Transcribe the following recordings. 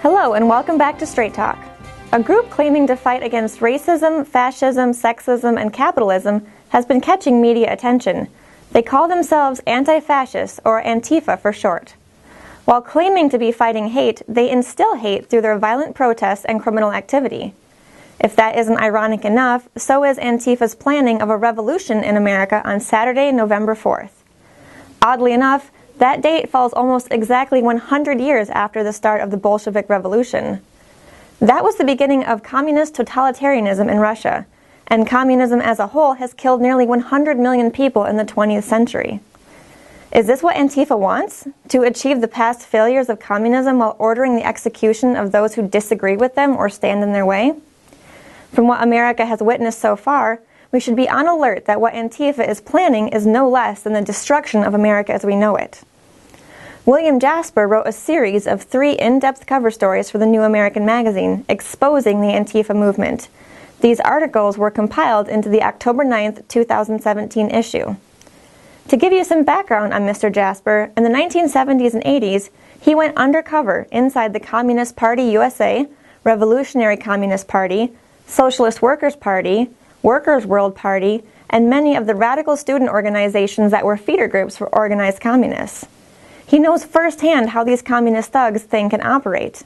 Hello and welcome back to Straight Talk. A group claiming to fight against racism, fascism, sexism, and capitalism has been catching media attention. They call themselves anti-fascists, or Antifa for short. While claiming to be fighting hate, they instill hate through their violent protests and criminal activity. If that isn't ironic enough, so is Antifa's planning of a revolution in America on Saturday, November 4th. Oddly enough, that date falls almost exactly 100 years after the start of the Bolshevik Revolution. That was the beginning of communist totalitarianism in Russia, and communism as a whole has killed nearly 100 million people in the 20th century. Is this what Antifa wants? To achieve the past failures of communism while ordering the execution of those who disagree with them or stand in their way? From what America has witnessed so far, we should be on alert that what Antifa is planning is no less than the destruction of America as we know it. William Jasper wrote a series of 3 in-depth cover stories for the New American Magazine exposing the Antifa movement. These articles were compiled into the October 9, 2017 issue. To give you some background on Mr. Jasper, in the 1970s and 80s, he went undercover inside the Communist Party USA, Revolutionary Communist Party, Socialist Workers' Party, Workers' World Party, and many of the radical student organizations that were feeder groups for organized communists. He knows firsthand how these communist thugs think and operate.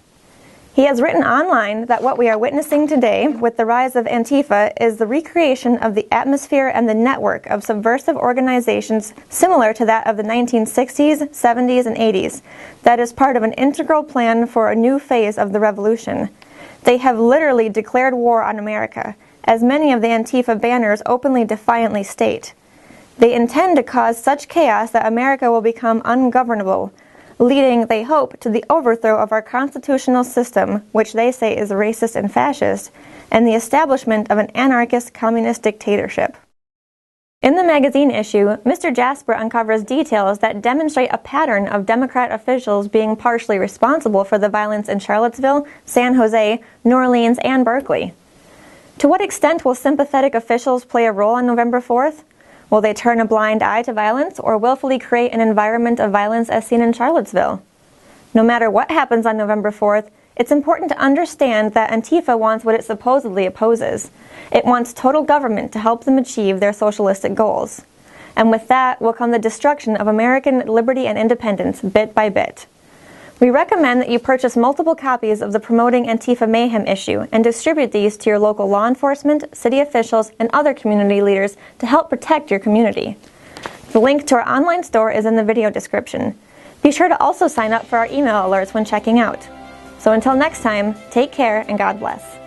He has written online that what we are witnessing today with the rise of Antifa is the recreation of the atmosphere and the network of subversive organizations similar to that of the 1960s, 70s, and 80s that is part of an integral plan for a new phase of the revolution. They have literally declared war on America, as many of the Antifa banners openly defiantly state. They intend to cause such chaos that America will become ungovernable, leading, they hope, to the overthrow of our constitutional system, which they say is racist and fascist, and the establishment of an anarchist communist dictatorship. In the magazine issue, Mr. Jasper uncovers details that demonstrate a pattern of Democrat officials being partially responsible for the violence in Charlottesville, San Jose, New Orleans, and Berkeley. To what extent will sympathetic officials play a role on November 4th? Will they turn a blind eye to violence or willfully create an environment of violence as seen in Charlottesville? No matter what happens on November 4th, it's important to understand that Antifa wants what it supposedly opposes. It wants total government to help them achieve their socialistic goals. And with that will come the destruction of American liberty and independence bit by bit. We recommend that you purchase multiple copies of the Promoting Antifa Mayhem issue and distribute these to your local law enforcement, city officials, and other community leaders to help protect your community. The link to our online store is in the video description. Be sure to also sign up for our email alerts when checking out. So until next time, take care and God bless.